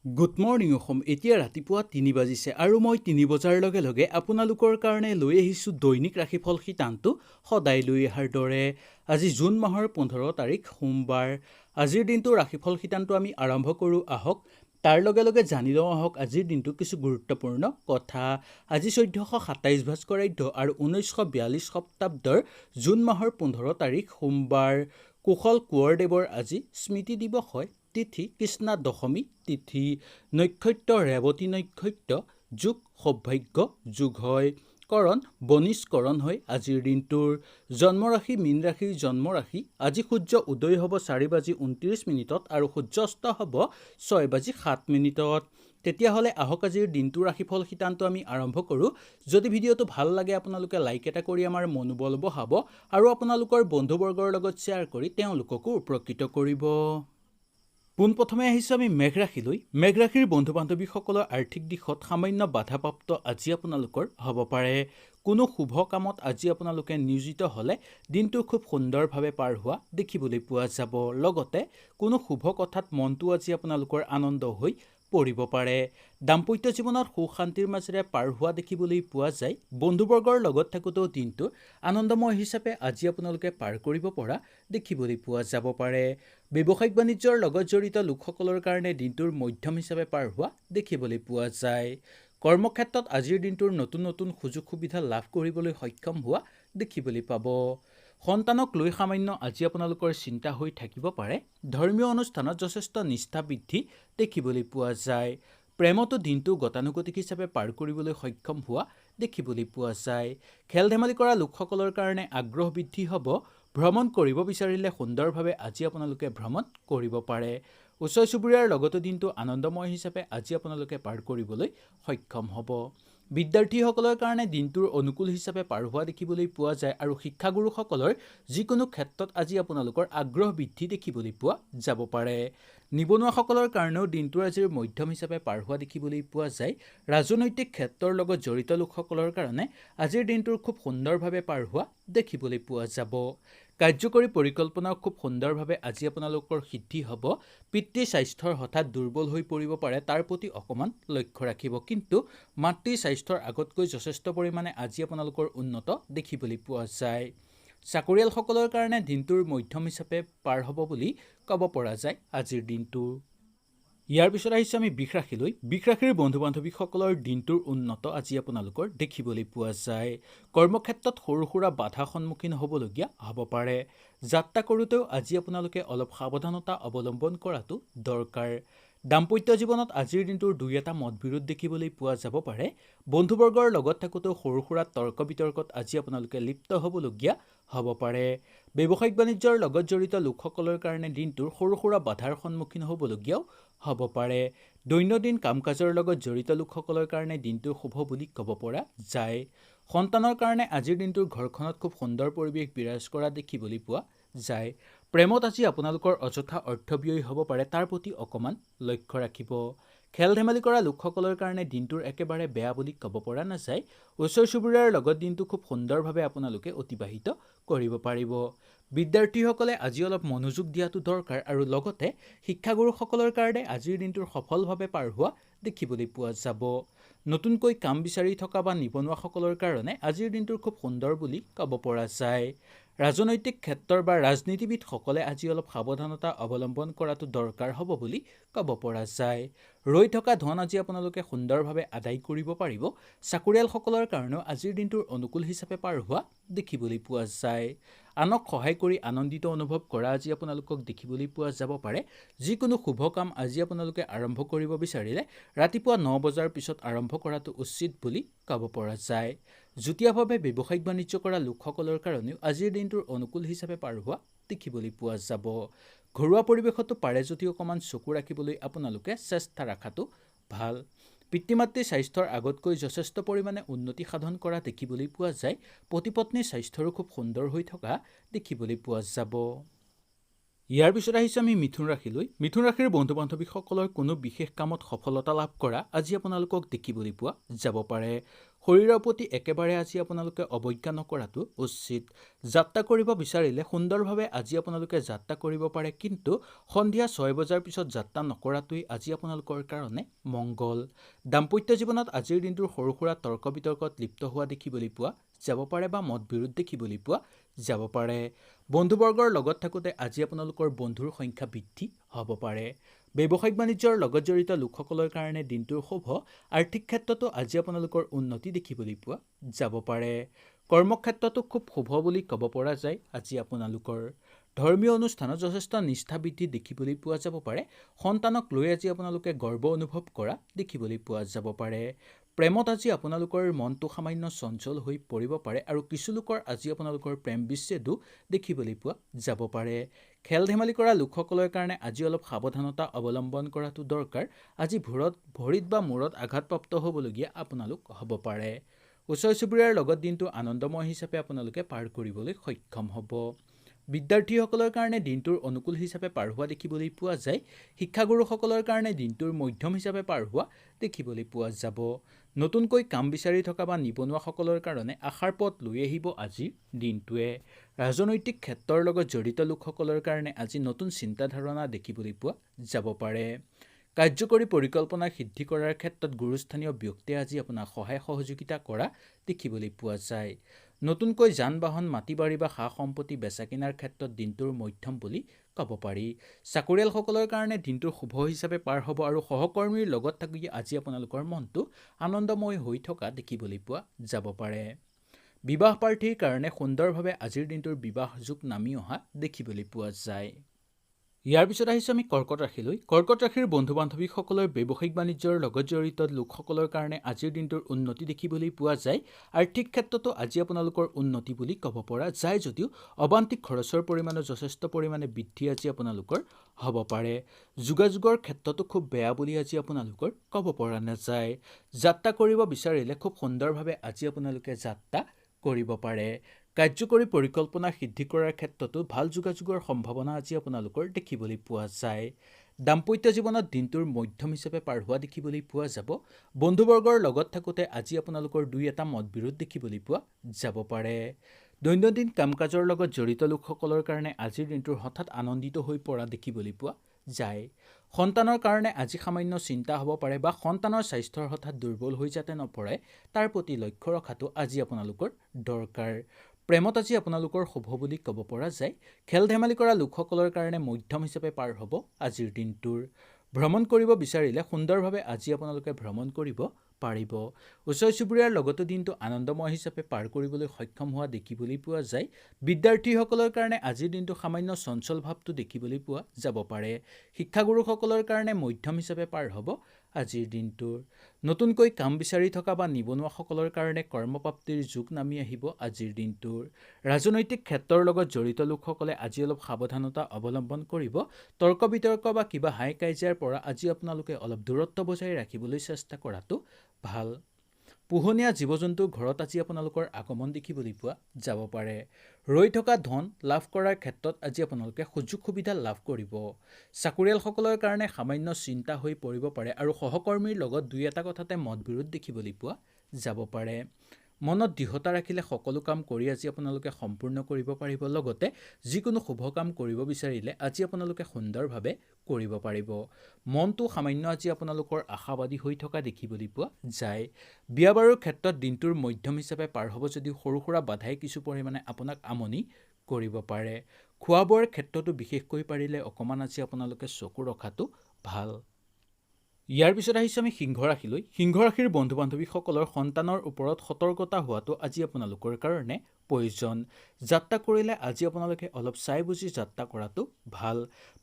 Good morning Assam. এতিয়া ৰাতিপুৱা ৩ বাজিছে আৰু মই ৩ বজাৰ লগে লগে আপোনালোকৰ কাৰণে লৈ আহিছোঁ দৈনিক ৰাশিফল শিতানটো সদায় লৈ অহাৰ দৰে। আজি জুন মাহৰ ১৫ তাৰিখ সোমবাৰ। আজিৰ দিনটো ৰাশিফল শিতানটো আমি আৰম্ভ কৰোঁ আহক। তাৰ লগে লগে জানি লওঁ আহক আজিৰ দিনটো কিছু গুৰুত্বপূৰ্ণ কথা। আজি ১৪২৭ ভাস্কৰাব্দ আৰু ১৯৪২ শতাব্দৰ জুন মাহৰ ১৫ তাৰিখ সোমবাৰ। কুশল কোঁৱৰদেৱৰ আজি স্মৃতি দিৱস হয়। তিথি কৃষ্ণা দশমী তিথি। নক্ষত্ৰ ৰেৱতী নক্ষত্ৰ। যোগ সৌভাগ্য যোগ হয়। কৰণ বনিজ কৰণ হয় আজিৰ দিনটোৰ। জন্মৰাশি মীন ৰাশিৰ জন্মৰাশি। আজি সূৰ্য উদয় হ'ব ৪:২৯ আৰু সূৰ্যাস্ত হ'ব ৬:০৭। তেতিয়াহ'লে আহক আজিৰ দিনটোৰ ৰাশিফল শিতানটো আমি আৰম্ভ কৰোঁ। যদি ভিডিঅ'টো ভাল লাগে আপোনালোকে লাইক এটা কৰি আমাৰ মনোবল বঢ়াব আৰু আপোনালোকৰ বন্ধুবৰ্গৰ লগত শ্বেয়াৰ কৰি তেওঁলোককো উপকৃত কৰিব। পোনপ্ৰথমে আহিছোঁ আমি মেঘ ৰাশিলৈ। মেঘ ৰাশিৰ বন্ধু বান্ধৱীসকলৰ আৰ্থিক দিশত সামান্য বাধাপ্ৰাপ্ত আজি আপোনালোকৰ হ'ব পাৰে। কোনো শুভ কামত আজি আপোনালোকে নিয়োজিত হ'লে দিনটো খুব সুন্দৰভাৱে পাৰ হোৱা দেখিবলৈ পোৱা যাব। লগতে কোনো শুভ কথাত মনটো আজি আপোনালোকৰ আনন্দ হৈ পৰিব পাৰে। দাম্পত্য জীৱনত সুখ শান্তিৰ মাজেৰে পাৰ হোৱা দেখিবলৈ পোৱা যায়। বন্ধুবৰ্গৰ লগত থাকোঁতেও দিনটো আনন্দময় হিচাপে আজি আপোনালোকে পাৰ কৰিব পৰা দেখিবলৈ পোৱা যাব পাৰে। ব্যৱসায়িক বাণিজ্যৰ লগত জড়িত লোকসকলৰ কাৰণে দিনটোৰ মধ্যম হিচাপে পাৰ হোৱা দেখিবলৈ পোৱা যায়। কৰ্মক্ষেত্ৰত আজিৰ দিনটোৰ নতুন নতুন সুযোগ সুবিধা লাভ কৰিবলৈ সক্ষম হোৱা দেখিবলৈ পাব। সন্তানক লৈ সামান্য আজি আপোনালোকৰ চিন্তা হৈ থাকিব পাৰে। ধৰ্মীয় অনুষ্ঠানত যথেষ্ট নিষ্ঠা বৃদ্ধি দেখিবলৈ পোৱা যায়। প্ৰেমতো দিনটো গতানুগতিক হিচাপে পাৰ কৰিবলৈ সক্ষম হোৱা দেখিবলৈ পোৱা যায়। খেল ধেমালি কৰা লোকসকলৰ কাৰণে আগ্ৰহ বৃদ্ধি হ'ব। ভ্ৰমণ কৰিব বিচাৰিলে সুন্দৰভাৱে আজি আপোনালোকে ভ্ৰমণ কৰিব পাৰে। ওচৰ চুবুৰীয়াৰ লগতো দিনটো আনন্দময় হিচাপে আজি আপোনালোকে পাৰ কৰিবলৈ সক্ষম হ'ব। বিদ্যাৰ্থীসকলৰ কাৰণে দিনটোৰ অনুকূল হিচাপে পাৰ হোৱা দেখিবলৈ পোৱা যায় আৰু শিক্ষাগুৰুসকলৰ যিকোনো ক্ষেত্ৰত আজি আপোনালোকৰ আগ্ৰহ বৃদ্ধি দেখিবলৈ পোৱা যাব পাৰে। নিবনুৱাসকলৰ কাৰণেও দিনটোৰ আজিৰ মধ্যম হিচাপে পাৰ হোৱা দেখিবলৈ পোৱা যায়। ৰাজনৈতিক ক্ষেত্ৰৰ লগত জড়িত লোকসকলৰ কাৰণে আজিৰ দিনটোৰ খুব সুন্দৰভাৱে পাৰ হোৱা দেখিবলৈ পোৱা যাব। কাৰ্যকৰী পৰিকল্পনাও খুব সুন্দৰভাৱে আজি আপোনালোকৰ সিদ্ধি হ'ব। পিতৃ স্বাস্থ্যৰ হঠাৎ দুৰ্বল হৈ পৰিব পাৰে, তাৰ প্ৰতি অকণমান লক্ষ্য ৰাখিব। কিন্তু মাতৃৰ স্বাস্থ্যৰ আগতকৈ যথেষ্ট পৰিমাণে আজি আপোনালোকৰ উন্নত দেখিবলৈ পোৱা যায়। চাকৰিয়ালসকলৰ কাৰণে দিনটোৰ মধ্যম হিচাপে পাৰ হ'ব বুলি ক'ব পৰা যায় আজিৰ দিনটো। ইয়াৰ পিছত আহিছোঁ আমি বৃষ ৰাশিলৈ। বৃষ ৰাশিৰ বন্ধু বান্ধৱীসকলৰ দিনটোৰ উন্নত আজি আপোনালোকৰ দেখিবলৈ পোৱা যায়। কৰ্মক্ষেত্ৰত সৰু সুৰা বাধাৰ সন্মুখীন হ'বলগীয়া হ'ব পাৰে। যাত্ৰা কৰোঁতেও আজি আপোনালোকে অলপ সাৱধানতা অৱলম্বন কৰাটো দৰকাৰ। দাম্পত্য জীৱনত আজিৰ দিনটোৰ দুই এটা মতবিৰোধ দেখিবলৈ পোৱা যাব পাৰে। বন্ধুবৰ্গৰ লগত থাকোঁতেও সৰু সুৰা তৰ্ক বিতৰ্কত আজি আপোনালোকে লিপ্ত হ'বলগীয়া হ'ব পাৰে। ব্যৱসায়িক বাণিজ্যৰ লগত জড়িত লোকসকলৰ কাৰণে দিনটোৰ সৰু সুৰা বাধাৰ সন্মুখীন হ'বলগীয়াও হ'ব পাৰে। দৈনন্দিন কাম কাজৰ লগত জড়িত লোকসকলৰ কাৰণে দিনটো শুভ বুলি ক'ব পৰা যায়। সন্তানৰ কাৰণে আজিৰ দিনটোৰ ঘৰখনত খুব সুন্দৰ পৰিৱেশ বিৰাজ কৰা দেখিবলৈ পোৱা যায়। প্ৰেমত আজি আপোনালোকৰ অযথা অৰ্থব্যয় হ'ব পাৰে, তাৰ প্ৰতি অকণমান লক্ষ্য ৰাখিব। খেল ধেমালি কৰা লোকসকলৰ কাৰণে দিনটোৰ একেবাৰে বেয়া বুলি ক'ব পৰা নাযায়। ওচৰ চুবুৰীয়াৰ লগত দিনটো খুব সুন্দৰভাৱে আপোনালোকে অতিবাহিত কৰিব পাৰিব। বিদ্যাৰ্থীসকলে আজি অলপ মনোযোগ দিয়াটো দৰকাৰ আৰু লগতে শিক্ষাগুৰুসকলৰ কাৰণে আজিৰ দিনটোৰ সফলভাৱে পাৰ হোৱা দেখিবলৈ পোৱা যাব। নতুনকৈ কাম বিচাৰি থকা বা নিবনুৱাসকলৰ কাৰণে আজিৰ দিনটোৰ খুব সুন্দৰ বুলি ক'ব পৰা যায়। ৰাজনৈতিক ক্ষেত্ৰৰ বা ৰাজনীতিবিদসকলে আজি অলপ সাৱধানতা অৱলম্বন কৰাটো দৰকাৰ হ'ব বুলি ক'ব পৰা যায়। ৰৈ থকা ধন আজি আপোনালোকে সুন্দৰভাৱে আদায় কৰিব পাৰিব। চাকৰিয়ালসকলৰ কাৰণেও আজিৰ দিনটোৰ অনুকূল হিচাপে পাৰ হোৱা দেখিবলৈ পোৱা যায়। আনক সহায় কৰি আনন্দিত অনুভৱ কৰা আজি আপোনালোকক দেখিবলৈ পোৱা যাব পাৰে। যিকোনো শুভ কাম আজি আপোনালোকে আৰম্ভ কৰিব বিচাৰিলে ৰাতিপুৱা ৯ বজাৰ পিছত আৰম্ভ কৰাটো উচিত বুলি ক'ব পৰা যায়। যুটীয়াভাৱে ব্যৱসায়িক বাণিজ্য কৰা লোকসকলৰ কাৰণেও আজিৰ দিনটোৰ অনুকূল হিচাপে পাৰ হোৱা দেখিবলৈ পোৱা যাব। ঘৰুৱা পৰিৱেশতো পাৰে যদি অকণমান চকু ৰাখিবলৈ আপোনালোকে চেষ্টা ৰখাটো ভাল। পিতৃ মাতৃৰ স্বাস্থ্যৰ আগতকৈ যথেষ্ট পৰিমাণে উন্নতি সাধন কৰা দেখিবলৈ পোৱা যায়। পতি পত্নীৰ স্বাস্থ্যৰো খুব সুন্দৰ হৈ থকা দেখিবলৈ পোৱা যাব। ইয়াৰ পিছত আহিছোঁ আমি মিথুন ৰাশিলৈ। মিথুন ৰাশিৰ বন্ধু বান্ধৱীসকলৰ কোনো বিশেষ কামত সফলতা লাভ কৰা আজি আপোনালোকক দেখিবলৈ পোৱা যাব পাৰে। শৰীৰৰ প্ৰতি একেবাৰে আজি আপোনালোকে অৱজ্ঞা নকৰাটো উচিত। যাত্ৰা কৰিব বিচাৰিলে সুন্দৰভাৱে আজি আপোনালোকে যাত্ৰা কৰিব পাৰে, কিন্তু সন্ধিয়া 6 বজাৰ পিছত যাত্ৰা নকৰাটোৱেই আজি আপোনালোকৰ কাৰণে মংগল। দাম্পত্য জীৱনত আজিৰ দিনটোৰ সৰু সুৰা তৰ্ক বিতৰ্কত লিপ্ত হোৱা দেখিবলৈ পোৱা যাব পাৰে বা মত বিৰোধ দেখিবলৈ পোৱা যাব পাৰে। বন্ধুবৰ্গৰ লগত থাকোঁতে আজি আপোনালোকৰ বন্ধুৰ সংখ্যা বৃদ্ধি হ'ব পাৰে। ব্যৱসায়িক বাণিজ্যৰ লগত জড়িত লোকসকলৰ কাৰণে দিনটোৰ শুভ। আৰ্থিক ক্ষেত্ৰতো আজি আপোনালোকৰ উন্নতি দেখিবলৈ পোৱা যাব পাৰে। কৰ্মক্ষেত্ৰতো খুব শুভ বুলি ক'ব পৰা যায় আজি আপোনালোকৰ। ধৰ্মীয় অনুষ্ঠানত যথেষ্ট নিষ্ঠা বৃদ্ধি দেখিবলৈ পোৱা যাব পাৰে। সন্তানক লৈ আজি আপোনালোকে গৰ্ব অনুভৱ কৰা দেখিবলৈ পোৱা যাব পাৰে। প্ৰেমত আজি আপোনালোকৰ মনটো সামান্য চঞ্চল হৈ পৰিব পাৰে আৰু কিছু লোকৰ আজি আপোনালোকৰ প্ৰেম বিচ্ছেদো দেখিবলৈ পোৱা যাব পাৰে। খেল ধেমালি কৰা লোকসকলৰ কাৰণে আজি অলপ সাৱধানতা অৱলম্বন কৰাটো দৰকাৰ। আজি ভৰিত বা মূৰত আঘাতপ্ৰাপ্ত হ'বলগীয়া আপোনালোক হ'ব পাৰে। ওচৰ চুবুৰীয়াৰ লগত দিনটো আনন্দময় হিচাপে আপোনালোকে পাৰ কৰিবলৈ সক্ষম হ'ব। বিদ্যাৰ্থীসকলৰ কাৰণে দিনটোৰ অনুকূল হিচাপে পাৰ হোৱা দেখিবলৈ পোৱা যায়। শিক্ষাগুৰুসকলৰ কাৰণে দিনটোৰ মধ্যম হিচাপে পাৰ হোৱা দেখিবলৈ পোৱা যাব। নতুনকৈ কাম বিচাৰি থকা বা নিবনুৱাসকলৰ কাৰণে আশাৰ পথ লৈ আহিব আজিৰ দিনটোৱে। ৰাজনৈতিক ক্ষেত্ৰৰ লগত জড়িত লোকসকলৰ কাৰণে আজি নতুন চিন্তাধাৰণা দেখিবলৈ পোৱা যাব পাৰে। কাৰ্যকৰী পৰিকল্পনা সিদ্ধি কৰাৰ ক্ষেত্ৰত গুৰুস্থানীয় ব্যক্তিয়ে আজি আপোনাক সহায় সহযোগিতা কৰা দেখিবলৈ পোৱা যায়। নতুনকৈ যান বাহন, মাটি বাৰী বা সা সম্পত্তি বেচা কিনাৰ ক্ষেত্ৰত দিনটোৰ মধ্যম বুলি ক'ব পাৰি। চাকৰিয়ালসকলৰ কাৰণে দিনটোৰ শুভ হিচাপে পাৰ হ'ব আৰু সহকৰ্মীৰ লগত থাকি আজি আপোনালোকৰ মনটো আনন্দময় হৈ থকা দেখিবলৈ পোৱা যাব পাৰে। বিবাহ প্ৰাৰ্থীৰ কাৰণে সুন্দৰভাৱে আজিৰ দিনটোৰ বিবাহ যোগ নামি অহা দেখিবলৈ পোৱা যায়। ইয়াৰ পিছত আহিছোঁ আমি কৰ্কট ৰাশিলৈ। কৰ্কট ৰাশিৰ বন্ধু বান্ধৱীসকলৰ ব্যৱসায়িক বাণিজ্যৰ লগত জড়িত লোকসকলৰ কাৰণে আজিৰ দিনটোৰ উন্নতি দেখিবলৈ পোৱা যায়। আৰ্থিক ক্ষেত্ৰতো আজি আপোনালোকৰ উন্নতি বুলি ক'ব পৰা যায়, যদিও অবান্তিক খৰচৰ পৰিমাণো যথেষ্ট পৰিমাণে বৃদ্ধি আজি আপোনালোকৰ হ'ব পাৰে। যোগাযোগৰ ক্ষেত্ৰতো খুব বেয়া বুলি আজি আপোনালোকৰ ক'ব পৰা নাযায়। যাত্ৰা কৰিব বিচাৰিলে খুব সুন্দৰভাৱে আজি আপোনালোকে যাত্ৰা কৰিব পাৰে। কাৰ্যকৰী পৰিকল্পনা সিদ্ধি কৰাৰ ক্ষেত্ৰতো ভাল যোগাযোগৰ সম্ভাৱনা আজি আপোনালোকৰ দেখিবলৈ পোৱা যায়। দাম্পত্য জীৱনত দিনটোৰ মধ্যম হিচাপে পাৰ হোৱা দেখিবলৈ পোৱা যাব। বন্ধুবৰ্গৰ লগত থাকোঁতে আজি আপোনালোকৰ দুই এটা মত বিৰোধ দেখিবলৈ পোৱা যাব পাৰে। দৈনন্দিন কাম কাজৰ লগত জড়িত লোকসকলৰ কাৰণে আজিৰ দিনটোৰ হঠাৎ আনন্দিত হৈ পৰা দেখিবলৈ পোৱা যায়। সন্তানৰ কাৰণে আজি সামান্য চিন্তা হ'ব পাৰে বা সন্তানৰ স্বাস্থ্যৰ হঠাৎ দুৰ্বল হৈ যাতে নপৰে তাৰ প্ৰতি লক্ষ্য ৰখাটো আজি আপোনালোকৰ দৰকাৰ। প্ৰেমত আজি আপোনালোকৰ শুভ বুলি ক'ব পৰা যায়। খেল ধেমালি কৰা লোকসকলৰ কাৰণে মধ্যম হিচাপে পাৰ হ'ব আজিৰ দিনটোৰ। ভ্ৰমণ কৰিব বিচাৰিলে সুন্দৰভাৱে আজি আপোনালোকে ভ্ৰমণ কৰিব পাৰিব। ওচৰ চুবুৰীয়াৰ লগতো দিনটো আনন্দময় হিচাপে পাৰ কৰিবলৈ সক্ষম হোৱা দেখিবলৈ পোৱা যায়। বিদ্যাৰ্থীসকলৰ কাৰণে আজিৰ দিনটো সামান্য চঞ্চল ভাৱটো দেখিবলৈ পোৱা যাব পাৰে। শিক্ষাগুৰুসকলৰ কাৰণে মধ্যম হিচাপে পাৰ হ'ব আজিৰ দিনটোৰ। নতুনকৈ কাম বিচাৰি থকা বা নিবনুৱাসকলৰ কাৰণে কৰ্মপ্ৰাপ্তিৰ যোগ নামি আহিব আজিৰ দিনটোৰ। ৰাজনৈতিক ক্ষেত্ৰৰ লগত জড়িত লোকসকলে আজি অলপ সাৱধানতা অৱলম্বন কৰিব। তৰ্ক বিতৰ্ক বা কিবা হাই কাজিয়াৰ পৰা আজি আপোনালোকে অলপ দূৰত্ব বজাই ৰাখিবলৈ চেষ্টা কৰাটো ভাল। পোহনীয়া জীৱ জন্তুৰ ঘৰত আজি আপোনালোকৰ আগমন দেখিবলৈ পোৱা যাব পাৰে। ৰৈ থকা ধন লাভ কৰাৰ ক্ষেত্ৰত আজি আপোনালোকে সুযোগ সুবিধা লাভ কৰিব। চাকৰিয়ালসকলৰ কাৰণে সামান্য চিন্তা হৈ পৰিব পাৰে আৰু সহকৰ্মীৰ লগত দুই এটা কথাতে মত বিৰোধ দেখিবলৈ পোৱা যাব পাৰে। মনত দৃঢ়তা ৰাখিলে সকলো কাম কৰি আজি আপোনালোকে সম্পূৰ্ণ কৰিব পাৰিব। লগতে যিকোনো শুভ কাম কৰিব বিচাৰিলে আজি আপোনালোকে সুন্দৰভাৱে কৰিব পাৰিব। মনটো সামান্য আজি আপোনালোকৰ আশাবাদী হৈ থকা দেখিবলৈ পোৱা যায়। বিয়া বাৰুৰ ক্ষেত্ৰত দিনটোৰ মধ্যম হিচাপে পাৰ হ'ব, যদিও সৰু সুৰা বাধাই কিছু পৰিমাণে আপোনাক আমনি কৰিব পাৰে। খোৱা বোৱাৰ ক্ষেত্ৰতো বিশেষকৈ পাৰিলে অকণমান আজি আপোনালোকে চকু ৰখাটো ভাল। ইয়াৰ পিছত আহিছোঁ আমি সিংহ ৰাশিলৈ। সিংহ ৰাশিৰ বন্ধু বান্ধৱীসকলৰ সন্তানৰ ওপৰত সতৰ্কতা হোৱাটো আজি আপোনালোকৰ কাৰণে প্ৰয়োজন। যাত্ৰা কৰিলে আজি আপোনালোকে অলপ চাই বুজি যাত্ৰা কৰাটো ভাল।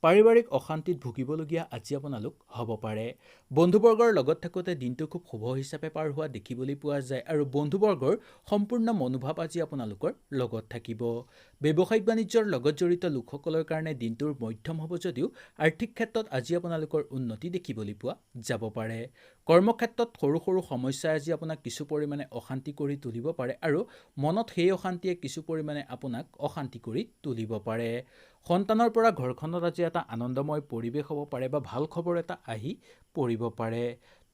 পাৰিবাৰিক অশান্তিত ভুগিবলগীয়া আজি আপোনালোক হ'ব পাৰে। বন্ধুবৰ্গৰ লগত থাকোঁতে দিনটো খুব শুভ হিচাপে পাৰ হোৱা দেখিবলৈ পোৱা যায় আৰু বন্ধুবৰ্গৰ সম্পূৰ্ণ মনোভাৱ আজি আপোনালোকৰ লগত থাকিব। ব্যৱসায়িক বাণিজ্যৰ লগত জড়িত লোকসকলৰ কাৰণে দিনটোৰ মধ্যম হ'ব, যদিও আৰ্থিক ক্ষেত্ৰত আজি আপোনালোকৰ উন্নতি দেখিবলৈ পোৱা যাব পাৰে। কৰ্মক্ষেত্ৰত সৰু সৰু সমস্যাই আজি আপোনাক কিছু পৰিমাণে অশান্তি কৰি তুলিব পাৰে আৰু মনত সেই অশান্তিয়ে কিছু পৰিমাণে আপোনাক অশান্তি কৰি তুলিব পাৰে। সন্তানৰ পৰা ঘৰখনত আজি এটা আনন্দময় পৰিৱেশ হ'ব পাৰে বা ভাল খবৰ এটা আহি পৰিব পাৰে।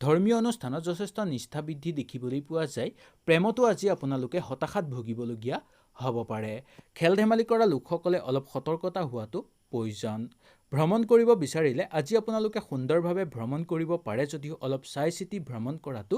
ধৰ্মীয় অনুষ্ঠানত যথেষ্ট নিষ্ঠা বৃদ্ধি দেখিবলৈ পোৱা যায়। প্ৰেমতো আজি আপোনালোকে হতাশাত ভুগিবলগীয়া হ'ব পাৰে। খেল ধেমালি কৰা লোকসকলে অলপ সতৰ্কতা হোৱাটো প্ৰয়োজন। ভ্ৰমণ কৰিব বিচাৰিলে আজি আপোনালোকে সুন্দৰভাৱে ভ্ৰমণ কৰিব পাৰে যদিও অলপ চাই চিতি ভ্ৰমণ কৰাটো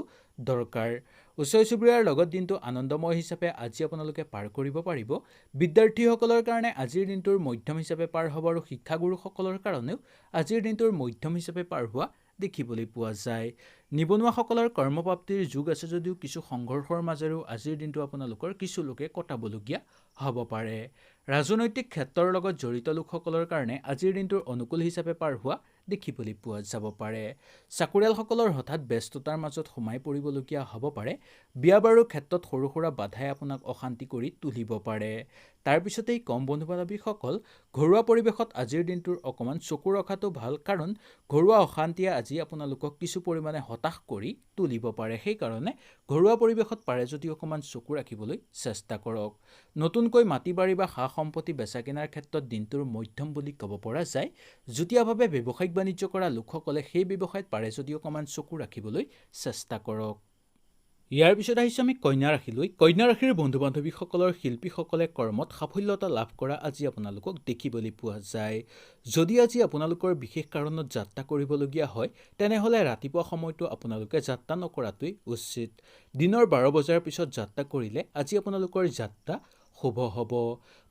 দৰকাৰ। ওচৰ চুবুৰীয়াৰ লগত দিনটো আনন্দময় হিচাপে আজি আপোনালোকে পাৰ কৰিব পাৰিব। বিদ্যাৰ্থীসকলৰ কাৰণে আজিৰ দিনটোৰ মধ্যম হিচাপে পাৰ হ'ব আৰু শিক্ষাগুৰুসকলৰ কাৰণেও আজিৰ দিনটোৰ মধ্যম হিচাপে পাৰ হোৱা দেখিবলৈ পোৱা যায়। নিবনুৱাসকলৰ কৰ্মপ্ৰাপ্তিৰ যোগ আছে যদিও কিছু সংঘৰ্ষৰ মাজেৰেও আজিৰ দিনটো আপোনালোকৰ কিছু লোকে কটাবলগীয়া হ'ব পাৰে। ৰাজনৈতিক ক্ষেত্ৰৰ লগত জড়িত লোকসকলৰ কাৰণে আজিৰ দিনটোৰ অনুকূল হিচাপে পাৰ হোৱা দেখিবলৈ পোৱা যাব পাৰে। চাকৰিয়ালসকলৰ হঠাৎ ব্যস্ততাৰ মাজত সোমাই পৰিবলগীয়া হ'ব পাৰে। বিয়া বাৰুৰ ক্ষেত্ৰত সৰু সুৰা বাধাই আপোনাক অশান্তি কৰি তুলিব পাৰে। তাৰপিছতেই কম বন্ধু বান্ধৱীসকল, ঘৰুৱা পৰিৱেশত আজিৰ দিনটোৰ অকণমান চকু ৰখাটো ভাল, কাৰণ ঘৰুৱা অশান্তিয়ে আজি আপোনালোকক কিছু পৰিমাণে হতাশ কৰি তুলিব পাৰে। সেইকাৰণে ঘৰুৱা পৰিৱেশত পাৰে যদি অকণমান চকু ৰাখিবলৈ চেষ্টা কৰক। নতুনকৈ মাটি বাৰী বা সা সম্পত্তি বেচা কিনাৰ ক্ষেত্ৰত দিনটোৰ মধ্যম বুলি ক'ব পৰা যায়। যুটীয়াভাৱে ব্যৱসায়িক বাণিজ্য কৰা লোকসকলে সেই ব্যৱসায়ত পাৰে যদি অকণমান চকু ৰাখিবলৈ চেষ্টা কৰক। ইয়াৰ পিছত আহিছোঁ আমি কন্যা ৰাশিলৈ। কন্যা ৰাশিৰ বন্ধু বান্ধৱীসকলৰ শিল্পীসকলে কৰ্মত সাফল্যতা লাভ কৰা আজি আপোনালোকক দেখিবলৈ পোৱা যায়। যদি আজি আপোনালোকৰ বিশেষ কাৰণত যাত্ৰা কৰিবলগীয়া হয় তেনেহ'লে ৰাতিপুৱা সময়তো আপোনালোকে যাত্ৰা নকৰাটোৱেই উচিত। দিনৰ 12 বজাৰ পিছত যাত্ৰা কৰিলে আজি আপোনালোকৰ যাত্ৰা শুভ হ'ব।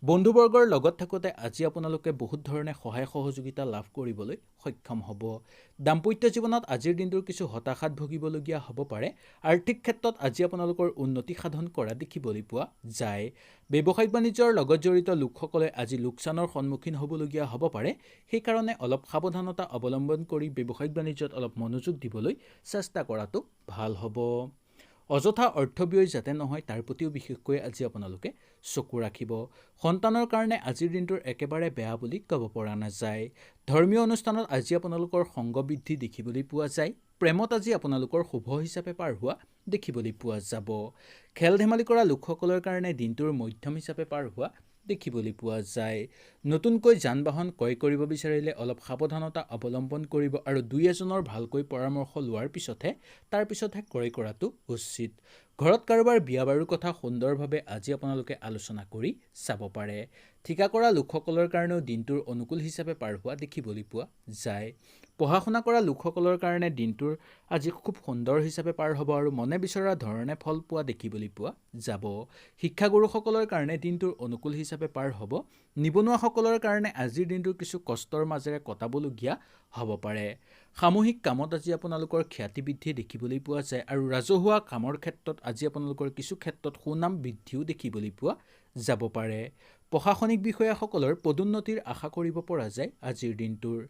বন্ধুবৰ্গৰ লগত থাকোঁতে আজি আপোনালোকে বহুত ধৰণে সহায় সহযোগিতা লাভ কৰিবলৈ সক্ষম হ'ব। দাম্পত্য জীৱনত আজিৰ দিনটোৰ কিছু হতাশাত ভুগিবলগীয়া হ'ব পাৰে। আৰ্থিক ক্ষেত্ৰত আজি আপোনালোকৰ উন্নতি সাধন কৰা দেখিবলৈ পোৱা যায়। ব্যৱসায়িক বাণিজ্যৰ লগত জড়িত লোকসকলে আজি লোকচানৰ সন্মুখীন হ'বলগীয়া হ'ব পাৰে। সেইকাৰণে অলপ সাৱধানতা অৱলম্বন কৰি ব্যৱসায়িক বাণিজ্যত অলপ মনোযোগ দিবলৈ চেষ্টা কৰাটো ভাল হ'ব। অযথা অৰ্থ ব্যয় যাতে নহয় তাৰ প্ৰতিও বিশেষকৈ আজি আপোনালোকে চকু ৰাখিব। সন্তানৰ কাৰণে আজিৰ দিনটোৰ একেবাৰে বেয়া বুলি ক'ব পৰা নাযায়। ধৰ্মীয় অনুষ্ঠানত আজি আপোনালোকৰ সংগ বৃদ্ধি দেখিবলৈ পোৱা যায়। প্ৰেমত আজি আপোনালোকৰ শুভ হিচাপে পাৰ হোৱা দেখিবলৈ পোৱা যাব। খেল ধেমালি কৰা লোকসকলৰ কাৰণে দিনটোৰ মধ্যম হিচাপে পাৰ হোৱা দেখিবলৈ পোৱা যায়। নতুনকৈ যান বাহন ক্ৰয় কৰিব বিচাৰিলে অলপ সাৱধানতা অৱলম্বন কৰিব আৰু দুই এজনৰ ভালকৈ পৰামৰ্শ লোৱাৰ পিছতহে ক্ৰয় কৰাটো উচিত। ঘৰত কাৰোবাৰ বিয়া বাৰুৰ কথা সুন্দৰভাৱে আজি আপোনালোকে আলোচনা কৰি চাব পাৰে। ঠিকা কৰা লোকসকলৰ কাৰণেও দিনটোৰ অনুকূল হিচাপে পাৰ হোৱা দেখিবলৈ পোৱা যায়। পঢ়া শুনা কৰা লোকসকলৰ কাৰণে দিনটোৰ আজি খুব সুন্দৰ হিচাপে পাৰ হ'ব আৰু মনে বিচৰা ধৰণে ফল পোৱা দেখিবলৈ পোৱা যাব। শিক্ষাগুৰুসকলৰ কাৰণে দিনটোৰ অনুকূল হিচাপে পাৰ হ'ব। নিবনুৱাসকলৰ কাৰণে আজিৰ দিনটোৰ কিছু কষ্টৰ মাজেৰে কটাবলগীয়া হ'ব পাৰে। সামূহিক কামত আজি আপোনালোকৰ খ্যাতি বৃদ্ধি দেখিবলৈ পোৱা যায় আৰু ৰাজহুৱা কামৰ ক্ষেত্ৰত আজি আপোনালোকৰ কিছু ক্ষেত্ৰত সুনাম বৃদ্ধিও দেখিবলৈ পোৱা যাব পাৰে। প্ৰশাসনিক বিষয়াসকলৰ পদোন্নতিৰ আশা কৰিব পৰা যায় আজিৰ দিনটোৰ।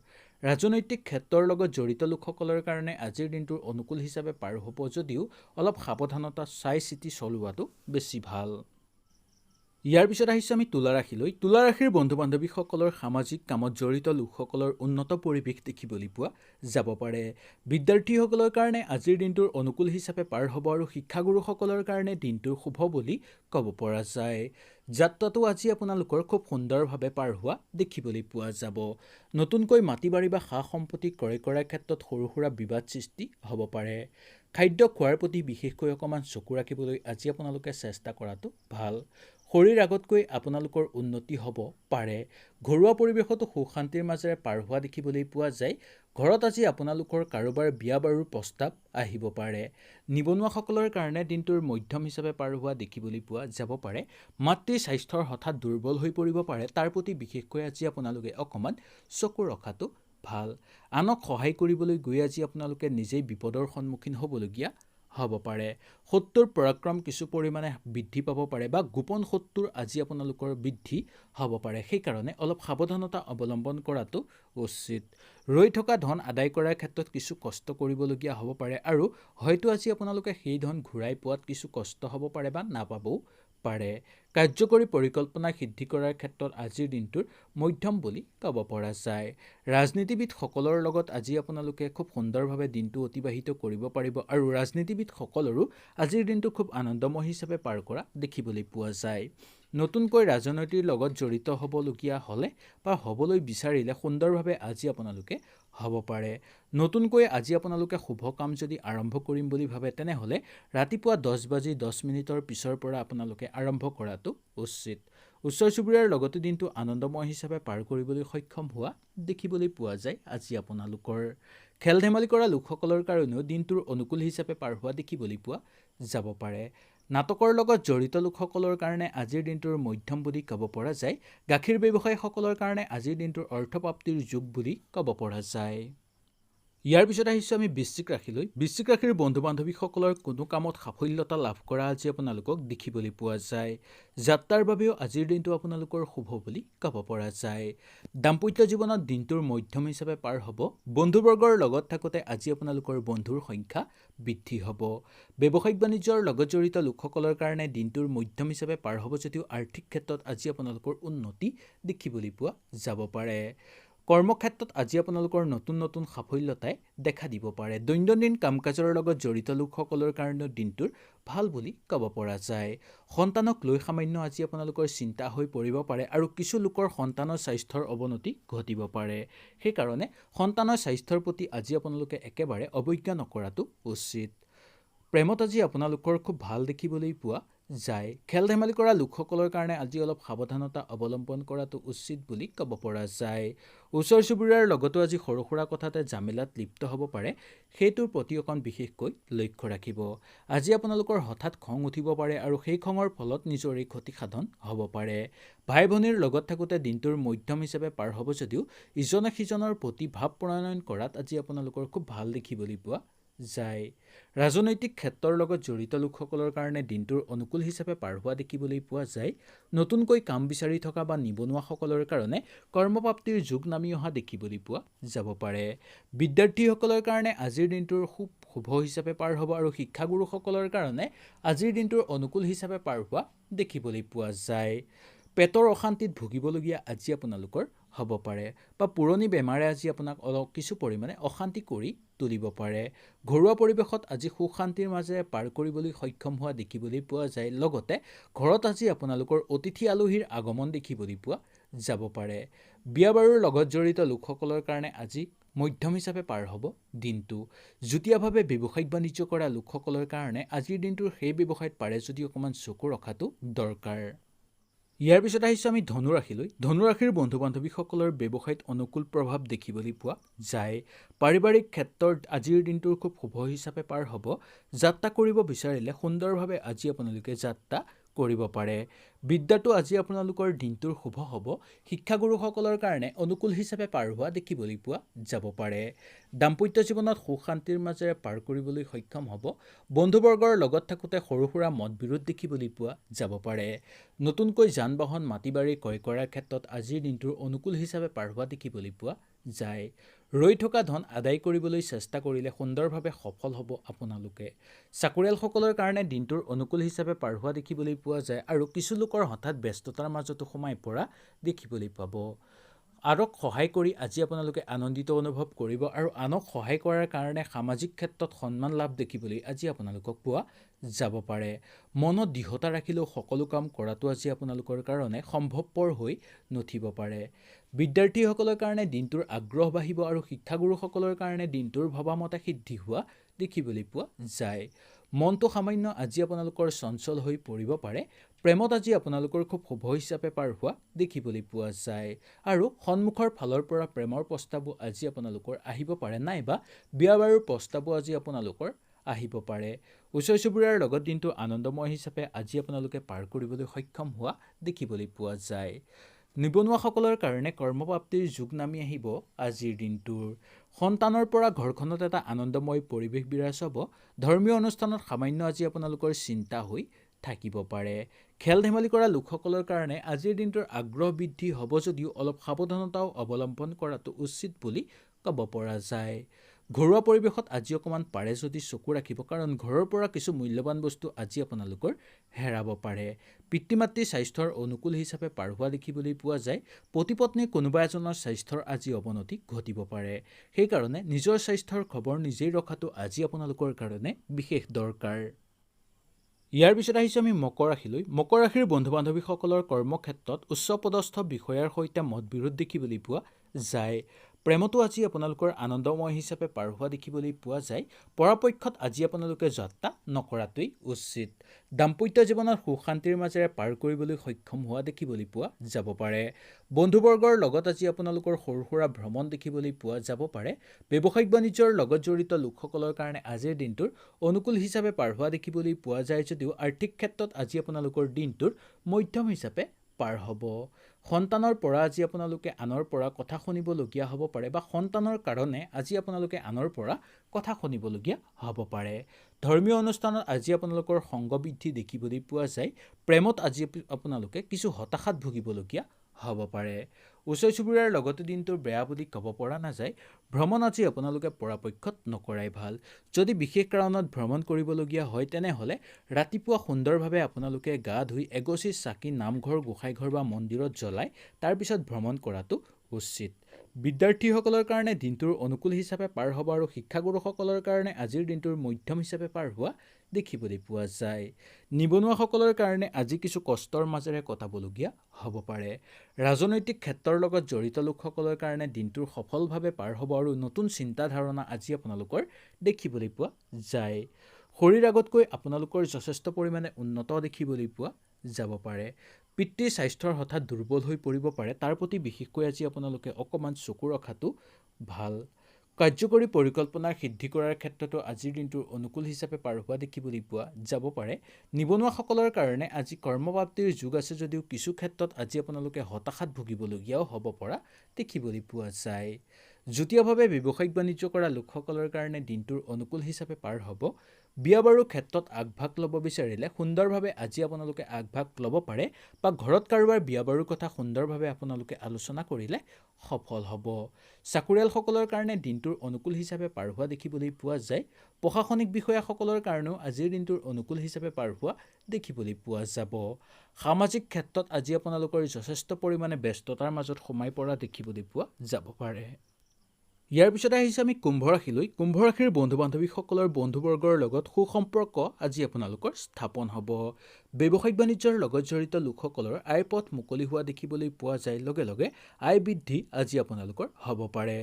ৰাজনৈতিক ক্ষেত্ৰৰ লগত জড়িত লোকসকলৰ কাৰণে আজিৰ দিনটোৰ অনুকূল হিচাপে পাৰ হ'ব যদিও অলপ সাৱধানতা চাই চিতি চলোৱাটো বেছি ভাল। ইয়াৰ পিছত আহিছোঁ আমি তুলা ৰাশিলৈ। তুলা ৰাশিৰ বন্ধু বান্ধৱীসকলৰ সামাজিক কামত জড়িত লোকসকলৰ উন্নত পৰিৱেশ দেখিবলৈ পোৱা যাব পাৰে। বিদ্যাৰ্থীসকলৰ কাৰণে আজিৰ দিনটোৰ অনুকূল হিচাপে পাৰ হ'ব আৰু শিক্ষাগুৰুসকলৰ কাৰণে দিনটোৰ শুভ বুলি ক'ব পৰা যায়। যাত্ৰাটো আজি আপোনালোকৰ খুব সুন্দৰভাৱে পাৰ হোৱা দেখিবলৈ পোৱা যাব। নতুনকৈ মাটি বাৰী বা সা সম্পত্তি ক্ৰয় কৰাৰ ক্ষেত্ৰত সৰু সুৰা বিবাদ সৃষ্টি হ'ব পাৰে। খাদ্য খোৱাৰ প্ৰতি বিশেষকৈ অকণমান চকু ৰাখিবলৈ আজি আপোনালোকে চেষ্টা কৰাটো ভাল। শৰীৰ আগতকৈ আপোনালোকৰ উন্নতি হ'ব পাৰে। ঘৰুৱা পৰিৱেশতো সুখ শান্তিৰ মাজেৰে পাৰ হোৱা দেখিবলৈ পোৱা যায়। ঘৰত আজি আপোনালোকৰ কাৰোবাৰ বিয়া বাৰুৰ প্ৰস্তাৱ আহিব পাৰে। নিবনুৱাসকলৰ কাৰণে দিনটোৰ মধ্যম হিচাপে পাৰ হোৱা দেখিবলৈ পোৱা যাব পাৰে। মাতৃৰ স্বাস্থ্যৰ হঠাৎ দুৰ্বল হৈ পৰিব পাৰে, তাৰ প্ৰতি বিশেষকৈ আজি আপোনালোকে অকণমান চকু ৰখাটো ভাল। আনক সহায় কৰিবলৈ গৈ আজি আপোনালোকে নিজেই বিপদৰ সন্মুখীন হ'বলগীয়া হ'ব পাৰে। শত্ৰুৰ পৰাক্ৰম কিছু পৰিমাণে বৃদ্ধি পাব পাৰে বা গোপন শত্ৰুৰ আজি আপোনালোকৰ বৃদ্ধি হ'ব পাৰে। সেইকাৰণে অলপ সাৱধানতা অৱলম্বন কৰাটো উচিত। ৰৈ থকা ধন আদায় কৰাৰ ক্ষেত্ৰত কিছু কষ্ট কৰিবলগীয়া হ'ব পাৰে আৰু হয়তো আজি আপোনালোকে সেই ধন ঘূৰাই পোৱাত কিছু কষ্ট হ'ব পাৰে বা নাপাবও পাৰে। কাৰ্যকৰী পৰিকল্পনা সিদ্ধি কৰাৰ ক্ষেত্ৰত আজিৰ দিনটোৰ মধ্যম বুলি ক'ব পৰা যায়। ৰাজনীতিবিদসকলৰ লগত আজি আপোনালোকে খুব সুন্দৰভাৱে দিনটো অতিবাহিত কৰিব পাৰিব আৰু ৰাজনীতিবিদসকলৰো আজিৰ দিনটো খুব আনন্দময় হিচাপে পাৰ কৰা দেখিবলৈ পোৱা যায়। নতুনকৈ ৰাজনীতিৰ লগত জড়িত হ'বলগীয়া হ'লে বা হ'বলৈ বিচাৰিলে সুন্দৰভাৱে আজি আপোনালোকে হ'ব পাৰে। নতুনকৈ আজি আপোনালোকে শুভ কাম যদি আৰম্ভ কৰিম বুলি ভাবে তেনেহ'লে ৰাতিপুৱা 10:10 পিছৰ পৰা আপোনালোকে আৰম্ভ কৰাটো উচিত। ওচৰ চুবুৰীয়াৰ লগতে দিনটো আনন্দময় হিচাপে পাৰ কৰিবলৈ সক্ষম হোৱা দেখিবলৈ পোৱা যায় আজি আপোনালোকৰ। খেল ধেমালি কৰা লোকসকলৰ কাৰণেও দিনটোৰ অনুকূল হিচাপে পাৰ হোৱা দেখিবলৈ পোৱা যাব পাৰে। নাটকৰ লগত জড়িত লোকসকলৰ কাৰণে আজিৰ দিনটোৰ মধ্যম বুলি ক'ব পৰা যায়। গাখীৰ ব্যৱসায়ীসকলৰ কাৰণে আজিৰ দিনটোৰ অৰ্থপ্ৰাপ্তিৰ যুগ বুলি ক'ব পৰা যায়। ইয়াৰ পিছত আহিছোঁ আমি বৃশ্চিক ৰাশিলৈ। বৃশ্চিক ৰাশিৰ বন্ধু বান্ধৱীসকলৰ কোনো কামত সাফল্যতা লাভ কৰা আজি আপোনালোকক দেখিবলৈ পোৱা যায়। যাত্ৰাৰ বাবেও আজিৰ দিনটো আপোনালোকৰ শুভ বুলি ক'ব পৰা যায়। দাম্পত্য জীৱনত দিনটোৰ মধ্যম হিচাপে পাৰ হ'ব। বন্ধুবৰ্গৰ লগত থাকোঁতে আজি আপোনালোকৰ বন্ধুৰ সংখ্যা বৃদ্ধি হ'ব। ব্যৱসায়িক বাণিজ্যৰ লগত জড়িত লোকসকলৰ কাৰণে দিনটোৰ মধ্যম হিচাপে পাৰ হ'ব যদিও আৰ্থিক ক্ষেত্ৰত আজি আপোনালোকৰ উন্নতি দেখিবলৈ পোৱা যাব পাৰে। কৰ্মক্ষেত্ৰত আজি আপোনালোকৰ নতুন নতুন সাফল্যতাই দেখা দিব পাৰে। দৈনন্দিন কাম কাজৰ লগত জড়িত লোকসকলৰ কাৰণেও দিনটোৰ ভাল বুলি ক'ব পৰা যায়। সন্তানক লৈ সামান্য আজি আপোনালোকৰ চিন্তা হৈ পৰিব পাৰে আৰু কিছু লোকৰ সন্তানৰ স্বাস্থ্যৰ অৱনতি ঘটিব পাৰে। সেইকাৰণে সন্তানৰ স্বাস্থ্যৰ প্ৰতি আজি আপোনালোকে একেবাৰে অৱজ্ঞা নকৰাটো উচিত। প্ৰেমত আজি আপোনালোকৰ খুব ভাল দেখিবলৈ পোৱা যায়। খেল ধেমালি কৰা লোকসকলৰ কাৰণে আজি অলপ সাৱধানতা অৱলম্বন কৰাটো উচিত বুলি ক'ব পৰা যায়। ওচৰ চুবুৰীয়াৰ লগতো আজি সৰু সুৰা কথাতে জামেলাত লিপ্ত হ'ব পাৰে, সেইটোৰ প্ৰতি অকণ বিশেষকৈ লক্ষ্য ৰাখিব। আজি আপোনালোকৰ হঠাৎ খং উঠিব পাৰে আৰু সেই খঙৰ ফলত নিজৰেই ক্ষতিসাধন হ'ব পাৰে। ভাই ভনীৰ লগত থাকোঁতে দিনটোৰ মধ্যম হিচাপে পাৰ হ'ব যদিও ইজনে সিজনৰ প্ৰতি ভাৱ প্ৰণয়ন কৰাত আজি আপোনালোকৰ খুব ভাল দেখিবলৈ পোৱা যায়। ৰাজনৈতিক ক্ষেত্ৰৰ লগত জড়িত লোকসকলৰ কাৰণে দিনটোৰ অনুকূল হিচাপে পাৰ হোৱা দেখিবলৈ পোৱা যায়। নতুনকৈ কাম বিচাৰি থকা বা নিবনুৱাসকলৰ কাৰণে কৰ্মপ্ৰাপ্তিৰ যুগ নামি অহা দেখিবলৈ পোৱা যাব পাৰে। বিদ্যাৰ্থীসকলৰ কাৰণে আজিৰ দিনটোৰ খুব শুভ হিচাপে পাৰ হ'ব আৰু শিক্ষাগুৰুসকলৰ কাৰণে আজিৰ দিনটোৰ অনুকূল হিচাপে পাৰ হোৱা দেখিবলৈ পোৱা যায়। পেটৰ অশান্তিত ভুগিবলগীয়া আজি আপোনালোকৰ হ'ব পাৰে বা পুৰণি বেমাৰে আজি আপোনাক অলপ কিছু পৰিমাণে অশান্তি কৰি তুলিব পাৰে। ঘৰুৱা পৰিৱেশত আজি সুখ শান্তিৰ মাজেৰে পাৰ কৰিবলৈ সক্ষম হোৱা দেখিবলৈ পোৱা যায়। লগতে ঘৰত আজি আপোনালোকৰ অতিথি আলহীৰ আগমন দেখিবলৈ পোৱা যাব পাৰে। বিয়া বাৰুৰ লগত জড়িত লোকসকলৰ কাৰণে আজি মধ্যম হিচাপে পাৰ হ'ব দিনটো। যুটীয়াভাৱে ব্যৱসায়িক বাণিজ্য কৰা লোকসকলৰ কাৰণে আজিৰ দিনটোৰ সেই ব্যৱসায়ত পাৰে যদি অকণমান চকু ৰখাটো দৰকাৰ। ইয়াৰ পিছত আহিছোঁ আমি ধনুৰাশিলৈ। ধনুৰাশিৰ বন্ধু বান্ধৱীসকলৰ ব্যৱসায়ত অনুকূল প্ৰভাৱ দেখিবলৈ পোৱা যায়। পাৰিবাৰিক ক্ষেত্ৰত আজিৰ দিনটোৰ খুব শুভ হিচাপে পাৰ হ'ব। যাত্ৰা কৰিব বিচাৰিলে সুন্দৰভাৱে আজি আপোনালোকে যাত্ৰা কৰিব পাৰে। বিদ্যাটো আজি আপোনালোকৰ দিনটোৰ শুভ হ'ব। শিক্ষাগুৰুসকলৰ কাৰণে অনুকূল হিচাপে পাৰ হোৱা দেখিবলৈ পোৱা যাব পাৰে। দাম্পত্য জীৱনত সুখ শান্তিৰ মাজেৰে পাৰ কৰিবলৈ সক্ষম হ'ব। বন্ধুবৰ্গৰ লগত থাকোঁতে সৰু সুৰা মতবিৰোধ দেখিবলৈ পোৱা যাব পাৰে। নতুনকৈ যান বাহন মাটি বাৰী ক্ৰয় কৰাৰ ক্ষেত্ৰত আজিৰ দিনটোৰ অনুকূল হিচাপে পাৰ হোৱা দেখিবলৈ পোৱা যায়। ৰৈ থকা ধন আদায় কৰিবলৈ চেষ্টা কৰিলে সুন্দৰভাৱে সফল হ'ব আপোনালোকে। চাকৰিয়ালসকলৰ কাৰণে দিনটোৰ অনুকূল হিচাপে পাৰ হোৱা দেখিবলৈ পোৱা যায় আৰু কিছু লোকৰ হঠাৎ ব্যস্ততাৰ মাজতো সোমাই পৰা দেখিবলৈ পাব। আনক সহায় কৰি আজি আপোনালোকে আনন্দিত অনুভৱ কৰিব আৰু আনক সহায় কৰাৰ কাৰণে সামাজিক ক্ষেত্ৰত সন্মান লাভ দেখিবলৈ আজি আপোনালোকক পোৱা যাব পাৰে। মনত দৃঢ়তা ৰাখিলেও সকলো কাম কৰাটো আজি আপোনালোকৰ কাৰণে সম্ভৱপৰ হৈ নুঠিব পাৰে। বিদ্যাৰ্থীসকলৰ কাৰণে দিনটোৰ আগ্ৰহ বাঢ়িব আৰু শিক্ষাগুৰুসকলৰ কাৰণে দিনটোৰ ভবামতে সিদ্ধি হোৱা দেখিবলৈ পোৱা যায়। মনটো সামান্য আজি আপোনালোকৰ চঞ্চল হৈ পৰিব পাৰে। প্ৰেমত আজি আপোনালোকৰ খুব শুভ হিচাপে পাৰ হোৱা দেখিবলৈ পোৱা যায় আৰু সন্মুখৰ ফালৰ পৰা প্ৰেমৰ প্ৰস্তাৱো আজি আপোনালোকৰ আহিব পাৰে, নাইবা বিয়া বাৰুৰ প্ৰস্তাৱো আজি আপোনালোকৰ আহিব পাৰে। ওচৰ চুবুৰীয়াৰ লগত দিনটো আনন্দময় হিচাপে আজি আপোনালোকে পাৰ কৰিবলৈ সক্ষম হোৱা দেখিবলৈ পোৱা যায়। নিবনুৱাসকলৰ কাৰণে কৰ্মপ্ৰাপ্তিৰ যুগ নামি আহিব আজিৰ দিনটোৰ। সন্তানৰ পৰা ঘৰখনত এটা আনন্দময় পৰিৱেশ বিৰাজ হ'ব। ধৰ্মীয় অনুষ্ঠানত সামান্য আজি আপোনালোকৰ চিন্তা হৈ থাকিব পাৰে। খেল ধেমালি কৰা লোকসকলৰ কাৰণে আজিৰ দিনটোৰ আগ্ৰহ বৃদ্ধি হ'ব যদিও অলপ সাৱধানতাও অৱলম্বন কৰাটো উচিত বুলি ক'ব পৰা যায়। ঘৰুৱা পৰিৱেশত আজি অকণমান পাৰে যদি চকু ৰাখিব, কাৰণ ঘৰৰ পৰা কিছু মূল্যৱান বস্তু আজি আপোনালোকৰ হেৰাব পাৰে। পিতৃ মাতৃৰ স্বাস্থ্যৰ অনুকূল হিচাপে পাৰ হোৱা দেখিবলৈ পোৱা যায়। পতি পত্নীৰ কোনোবা এজনৰ স্বাস্থ্যৰ আজি অৱনতি ঘটিব পাৰে। সেইকাৰণে নিজৰ স্বাস্থ্যৰ খবৰ নিজেই ৰখাটো আজি আপোনালোকৰ কাৰণে বিশেষ দৰকাৰ। ইয়াৰ পিছত আহিছোঁ আমি মকৰ ৰাশিলৈ। মকৰ ৰাশিৰ বন্ধু বান্ধৱীসকলৰ কৰ্মক্ষেত্ৰত উচ্চপদস্থ বিষয়াৰ সৈতে মতবিৰোধ দেখিবলৈ পোৱা যায়। প্ৰেমতো আজি আপোনালোকৰ আনন্দময় হিচাপে পাৰ হোৱা দেখিবলৈ পোৱা যায়। পৰাপক্ষত আজি আপোনালোকে যাত্ৰা নকৰাটোৱেই উচিত। দাম্পত্য জীৱনত সুখ শান্তিৰ মাজেৰে পাৰ কৰিবলৈ সক্ষম হোৱা দেখিবলৈ পোৱা যাব পাৰে। বন্ধুবৰ্গৰ লগত আজি আপোনালোকৰ সৰু সুৰা ভ্ৰমণ দেখিবলৈ পোৱা যাব পাৰে। ব্যৱসায়িক বাণিজ্যৰ লগত জড়িত লোকসকলৰ কাৰণে আজিৰ দিনটোৰ অনুকূল হিচাপে পাৰ হোৱা দেখিবলৈ পোৱা যায় যদিও আৰ্থিক ক্ষেত্ৰত আজি আপোনালোকৰ দিনটোৰ মধ্যম হিচাপে পাৰ হ'ব। সন্তানৰ পৰা আজি আপোনালোকে আনৰ পৰা কথা শুনিবলগীয়া হ'ব পাৰে বা সন্তানৰ কাৰণে আজি আপোনালোকে আনৰ পৰা কথা শুনিবলগীয়া হ'ব পাৰে। ধৰ্মীয় অনুষ্ঠানত আজি আপোনালোকৰ সংগ বৃদ্ধি দেখিবলৈ পোৱা যায়। প্ৰেমত আজি আপোনালোকে কিছু হতাশাত ভুগিবলগীয়া হ'ব পাৰে। ওচৰ চুবুৰীয়াৰ লগতে দিনটোৰ বেয়া বুলি ক'ব পৰা নাযায়। ভ্ৰমণ আজি আপোনালোকে পৰাপক্ষত নকৰাই ভাল। যদি বিশেষ কাৰণত ভ্ৰমণ কৰিবলগীয়া হয় তেনেহ'লে ৰাতিপুৱা সুন্দৰভাৱে আপোনালোকে গা ধুই এগছি চাকি নামঘৰ গোসাঁইঘৰ বা মন্দিৰত জ্বলাই তাৰপিছত ভ্ৰমণ কৰাটো উচিত। বিদ্যাৰ্থীসকলৰ কাৰণে দিনটোৰ অনুকূল হিচাপে পাৰ হ'ব আৰু শিক্ষাগুৰুসকলৰ কাৰণে আজিৰ দিনটোৰ মধ্যম হিচাপে পাৰ হোৱা দেখিবলৈ পোৱা যায়। নিবনুৱাসকলৰ কাৰণে আজি কিছু কষ্টৰ মাজেৰে কটাবলগীয়া হ'ব পাৰে। ৰাজনৈতিক ক্ষেত্ৰৰ লগত জড়িত লোকসকলৰ কাৰণে দিনটোৰ সফলভাৱে পাৰ হ'ব আৰু নতুন চিন্তাধাৰণা আজি আপোনালোকৰ দেখিবলৈ পোৱা যায়। শৰীৰ আগতকৈ আপোনালোকৰ যথেষ্ট পৰিমাণে উন্নত দেখিবলৈ পোৱা যাব পাৰে। পিতৃৰ স্বাস্থ্যৰ হঠাৎ দুৰ্বল হৈ পৰিব পাৰে, তাৰ প্ৰতি বিশেষকৈ আজি আপোনালোকে অকণমান চকু ৰখাটো ভাল। কাৰ্যকৰী পৰিকল্পনাৰ সিদ্ধি কৰাৰ ক্ষেত্ৰতো আজিৰ দিনটোৰ অনুকূল হিচাপে পাৰ হোৱা দেখিবলৈ পোৱা যাব পাৰে। নিবনুৱাসকলৰ কাৰণে আজি কৰ্মপ্ৰাপ্তিৰ যোগ আছে যদিও কিছু ক্ষেত্ৰত আজি আপোনালোকে হতাশাত ভুগিবলগীয়াও হ'ব পৰা দেখিবলৈ পোৱা যায়। যুটীয়াভাৱে ব্যৱসায়িক বাণিজ্য কৰা লোকসকলৰ কাৰণে দিনটোৰ অনুকূল হিচাপে পাৰ হ'ব। বিয়া বাৰুৰ ক্ষেত্ৰত আগভাগ ল'ব বিচাৰিলে সুন্দৰভাৱে আজি আপোনালোকে আগভাগ ল'ব পাৰে বা ঘৰত কাৰোবাৰ বিয়া বাৰুৰ কথা সুন্দৰভাৱে আপোনালোকে আলোচনা কৰিলে সফল হ'ব। চাকৰিয়ালসকলৰ কাৰণে দিনটোৰ অনুকূল হিচাপে পাৰ হোৱা দেখিবলৈ পোৱা যায়। প্ৰশাসনিক বিষয়াসকলৰ কাৰণেও আজিৰ দিনটোৰ অনুকূল হিচাপে পাৰ হোৱা দেখিবলৈ পোৱা যাব। সামাজিক ক্ষেত্ৰত আজি আপোনালোকৰ যথেষ্ট পৰিমাণে ব্যস্ততাৰ মাজত সোমাই পৰা দেখিবলৈ পোৱা যাব পাৰে। ইয়াৰ পিছতে আহিছে আমি কুম্ভ ৰাশিলৈ। কুম্ভ ৰাশিৰ বন্ধু বান্ধৱীসকলৰ বন্ধুবৰ্গৰ লগত সুসম্পৰ্ক আজি আপোনালোকৰ স্থাপন হ'ব। ব্যৱসায়িক বাণিজ্যৰ লগত জড়িত লোকসকলৰ আয় পথ মুকলি হোৱা দেখিবলৈ পোৱা যায়। লগে লগে আয় বৃদ্ধি আজি আপোনালোকৰ হ'ব পাৰে।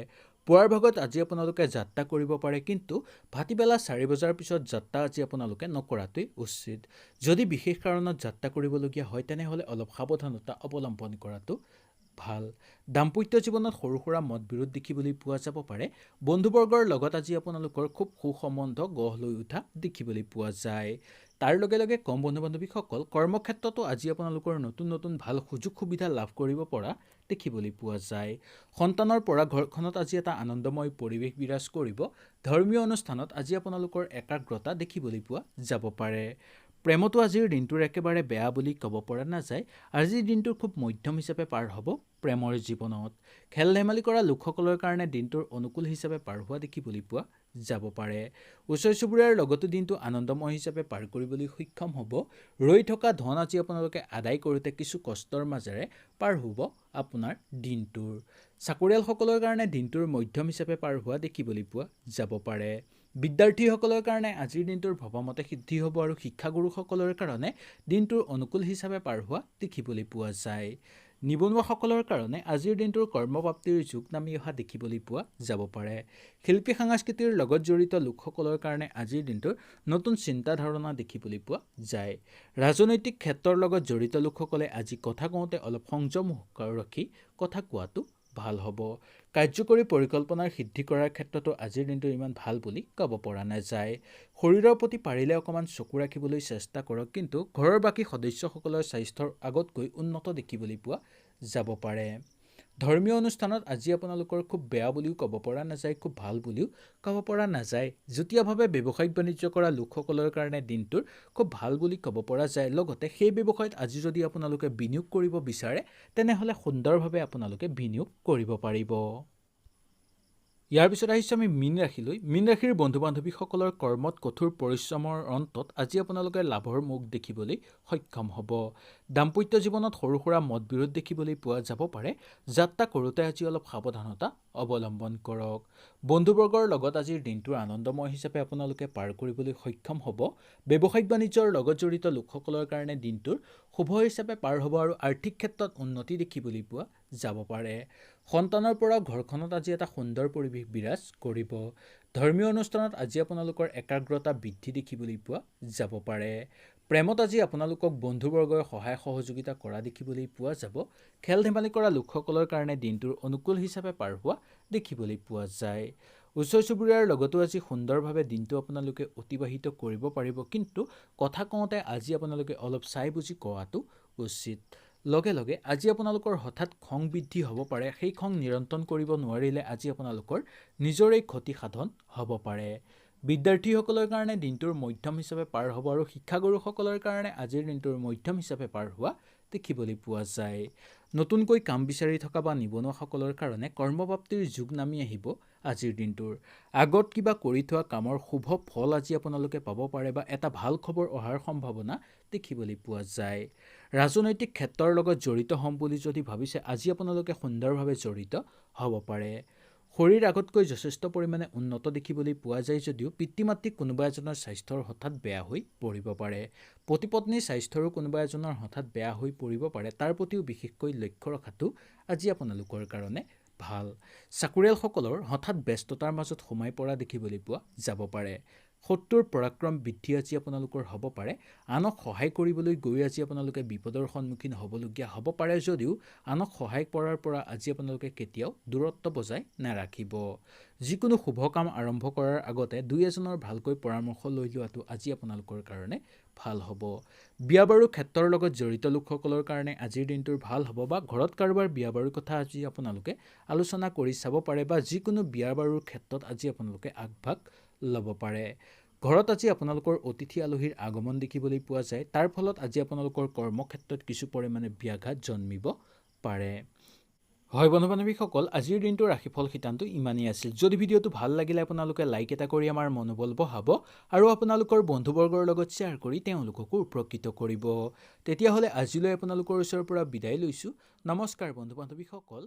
পুৱাৰ ভাগত আজি আপোনালোকে যাত্ৰা কৰিব পাৰে, কিন্তু ভাটিবেলা 4 বজাৰ পিছত যাত্ৰা আজি আপোনালোকে নকৰাটোৱেই উচিত। যদি বিশেষ কাৰণত যাত্ৰা কৰিবলগীয়া হয় তেনেহ'লে অলপ সাৱধানতা অৱলম্বন কৰাটো ভাল। দাম্পত্য জীৱনত সৰু সুৰা মতবিৰোধ দেখিবলৈ পোৱা যাব পাৰে। বন্ধুবৰ্গৰ লগত আজি আপোনালোকৰ খুব সুসম্বন্ধ গঢ় লৈ উঠা দেখিবলৈ পোৱা যায়। তাৰ লগে লগে কম বন্ধু বান্ধৱীসকল কৰ্মক্ষেত্ৰতো আজি আপোনালোকৰ নতুন নতুন ভাল সুযোগ সুবিধা লাভ কৰিব পৰা দেখিবলৈ পোৱা যায়। সন্তানৰ পৰা ঘৰখনত আজি এটা আনন্দময় পৰিৱেশ বিৰাজ কৰিব। ধৰ্মীয় অনুষ্ঠানত আজি আপোনালোকৰ একাগ্ৰতা দেখিবলৈ পোৱা যাব পাৰে। প্ৰেমতো আজিৰ দিনটোৰ একেবাৰে বেয়া বুলি ক'ব পৰা নাযায়। আজিৰ দিনটো খুব মধ্যম হিচাপে পাৰ হ'ব প্ৰেমৰ জীৱনত। খেল ধেমালি কৰা লোকসকলৰ কাৰণে দিনটোৰ অনুকূল হিচাপে পাৰ হোৱা দেখিবলৈ পোৱা যাব পাৰে। ওচৰ চুবুৰীয়াৰ লগতো দিনটো আনন্দময় হিচাপে পাৰ কৰিবলৈ সক্ষম হ'ব। ৰৈ থকা ধন আজি আপোনালোকে আদায় কৰোঁতে কিছু কষ্টৰ মাজেৰে পাৰ হ'ব আপোনাৰ দিনটোৰ। চাকৰিয়ালসকলৰ কাৰণে দিনটোৰ মধ্যম হিচাপে পাৰ হোৱা দেখিবলৈ পোৱা যাব পাৰে। বিদ্যাৰ্থীসকলৰ কাৰণে আজিৰ দিনটোৰ ভবামতে সিদ্ধি হ'ব আৰু শিক্ষাগুৰুসকলৰ কাৰণে দিনটোৰ অনুকূল হিচাপে পাৰ হোৱা দেখিবলৈ পোৱা যায়। নিবনুৱাসকলৰ কাৰণে আজিৰ দিনটোৰ কৰ্মপ্ৰাপ্তিৰ যোগ নামি অহা দেখিবলৈ পোৱা যাব পাৰে। শিল্পী সাংস্কৃতিৰ লগত জড়িত লোকসকলৰ কাৰণে আজিৰ দিনটোৰ নতুন চিন্তাধাৰণা দেখিবলৈ পোৱা যায়। ৰাজনৈতিক ক্ষেত্ৰৰ লগত জড়িত লোকসকলে আজি কথা কওঁতে অলপ সংযম ৰাখি কথা কোৱাটো ভাল হ'ব। কাৰ্যকৰী পৰিকল্পনাৰ সিদ্ধি কৰাৰ ক্ষেত্ৰতো আজিৰ দিনটো ইমান ভাল বুলি ক'ব পৰা নাযায়। শৰীৰৰ প্ৰতি পাৰিলে অকণমান চকু ৰাখিবলৈ চেষ্টা কৰক, কিন্তু ঘৰৰ বাকী সদস্যসকলৰ স্বাস্থ্যৰ আগতকৈ উন্নত দেখিবলৈ পোৱা যাব পাৰে। ধৰ্মীয় অনুষ্ঠানত আজি আপোনালোকৰ খুব বেয়া বুলিও ক'ব পৰা নাযায়, খুব ভাল বুলিও ক'ব পৰা নাযায়। যুটীয়াভাৱে ব্যৱসায়িক বাণিজ্য কৰা লোকসকলৰ কাৰণে দিনটোৰ খুব ভাল বুলি ক'ব পৰা যায়। লগতে সেই ব্যৱসায়ত আজি যদি আপোনালোকে বিনিয়োগ কৰিব বিচাৰে তেনেহ'লে সুন্দৰভাৱে আপোনালোকে বিনিয়োগ কৰিব পাৰিব। ইয়াৰ পিছত আহিছোঁ আমি মীন ৰাশিলৈ। মীন ৰাশিৰ বন্ধু বান্ধৱীসকলৰ কৰ্মত কঠোৰ পৰিশ্ৰমৰ অন্তত আজি আপোনালোকে লাভৰ মুখ দেখিবলৈ সক্ষম হ'ব। দাম্পত্য জীৱনত সৰু সুৰা মতবিৰোধ দেখিবলৈ পোৱা যাব পাৰে। যাত্ৰা কৰোঁতে আজি অলপ সাৱধানতা অৱলম্বন কৰক। বন্ধুবৰ্গৰ লগত আজিৰ দিনটোৰ আনন্দময় হিচাপে আপোনালোকে পাৰ কৰিবলৈ সক্ষম হ'ব। ব্যৱসায়িক বাণিজ্যৰ লগত জড়িত লোকসকলৰ কাৰণে দিনটোৰ শুভ হিচাপে পাৰ হ'ব আৰু আৰ্থিক ক্ষেত্ৰত উন্নতি দেখিবলৈ পোৱা যাব পাৰে। সন্তানৰ পৰা ঘৰখনত আজি এটা সুন্দৰ পৰিৱেশ বিৰাজ কৰিব। ধৰ্মীয় অনুষ্ঠানত আজি আপোনালোকৰ একাগ্ৰতা বৃদ্ধি দেখিবলৈ পোৱা যাব পাৰে। প্ৰেমত আজি আপোনালোকক বন্ধুবৰ্গই সহায় সহযোগিতা কৰা দেখিবলৈ পোৱা যাব। খেল ধেমালি কৰা লোকসকলৰ কাৰণে দিনটোৰ অনুকূল হিচাপে পাৰ হোৱা দেখিবলৈ পোৱা যায়। ওচৰ চুবুৰীয়াৰ লগতো আজি সুন্দৰভাৱে দিনটো আপোনালোকে অতিবাহিত কৰিব পাৰিব, কিন্তু কথা কওঁতে আজি আপোনালোকে অলপ চাই বুজি কোৱাটো উচিত। লগে লগে আজি আপোনালোকৰ হঠাৎ খং বৃদ্ধি হ'ব পাৰে। সেই খং নিয়ন্ত্ৰণ কৰিব নোৱাৰিলে আজি আপোনালোকৰ নিজৰেই ক্ষতি সাধন হ'ব পাৰে। বিদ্যাৰ্থীসকলৰ কাৰণে দিনটোৰ মধ্যম হিচাপে পাৰ হ'ব আৰু শিক্ষাগুৰুসকলৰ কাৰণে আজিৰ দিনটোৰ মধ্যম হিচাপে পাৰ হোৱা দেখিবলৈ পোৱা যায়। নতুনকৈ কাম বিচাৰি থকা বা নিবনুৱাসকলৰ কাৰণে কৰ্মপ্ৰাপ্তিৰ যুগ নামি আহিব আজিৰ দিনটোৰ। আগত কিবা কৰি থোৱা কামৰ শুভ ফল আজি আপোনালোকে পাব পাৰে বা এটা ভাল খবৰ অহাৰ সম্ভাৱনা দেখিবলৈ পোৱা যায়। ৰাজনৈতিক ক্ষেত্ৰৰ লগত জড়িত হ'ম বুলি যদি ভাবিছে, আজি আপোনালোকে সুন্দৰভাৱে জড়িত হ'ব পাৰে। শৰীৰ আগতকৈ যথেষ্ট পৰিমাণে উন্নত দেখিবলৈ পোৱা যায় যদিও পিতৃ মাতৃ কোনোবা এজনৰ স্বাস্থ্যৰ হঠাৎ বেয়া হৈ পৰিব পাৰে। পতি পত্নীৰ স্বাস্থ্যৰো কোনোবা এজনৰ হঠাৎ বেয়া হৈ পৰিব পাৰে। তাৰ প্ৰতিও বিশেষকৈ লক্ষ্য ৰখাটো আজি আপোনালোকৰ কাৰণে ভাল। চাকৰিয়ালসকলৰ হঠাৎ ব্যস্ততাৰ মাজত সোমাই পৰা দেখিবলৈ পোৱা যাব পাৰে। শত্ৰুৰ পৰাক্ৰম বৃদ্ধি আজি আপোনালোকৰ হ'ব পাৰে। আনক সহায় কৰিবলৈ গৈ আজি আপোনালোকে বিপদৰ সন্মুখীন হ'বলগীয়া হ'ব পাৰে যদিও আনক সহায় কৰাৰ পৰা আজি আপোনালোকে কেতিয়াও দূৰত্ব বজাই নাৰাখিব। যিকোনো শুভ কাম আৰম্ভ কৰাৰ আগতে দুই এজনৰ ভালকৈ পৰামৰ্শ লৈ লোৱাটো আজি আপোনালোকৰ কাৰণে ভাল হ'ব। বিয়া বাৰুৰ ক্ষেত্ৰৰ লগত জড়িত লোকসকলৰ কাৰণে আজিৰ দিনটোৰ ভাল হ'ব বা ঘৰত কাৰোবাৰ বিয়া বাৰুৰ কথা আজি আপোনালোকে আলোচনা কৰি চাব পাৰে বা যিকোনো বিয়া বাৰুৰ ক্ষেত্ৰত আজি আপোনালোকে আগভাগ ল'ব পাৰে। ঘৰত আজি আপোনালোকৰ অতিথি আলহীৰ আগমন দেখিবলৈ পোৱা যায়। তাৰ ফলত আজি আপোনালোকৰ কৰ্মক্ষেত্ৰত কিছু পৰিমাণে ব্যাঘাত জন্মিব পাৰে। হয় বন্ধু বান্ধৱীসকল, আজিৰ দিনটোৰ ৰাশিফল শিতানটো ইমানেই আছিল। যদি ভিডিঅ'টো ভাল লাগিলে আপোনালোকে লাইক এটা কৰি আমাৰ মনোবল বঢ়াব আৰু আপোনালোকৰ বন্ধুবৰ্গৰ লগত শ্বেয়াৰ কৰি তেওঁলোককো উপকৃত কৰিব। তেতিয়াহ'লে আজিলৈ আপোনালোকৰ ওচৰৰ পৰা বিদায় লৈছোঁ। নমস্কাৰ বন্ধু বান্ধৱীসকল।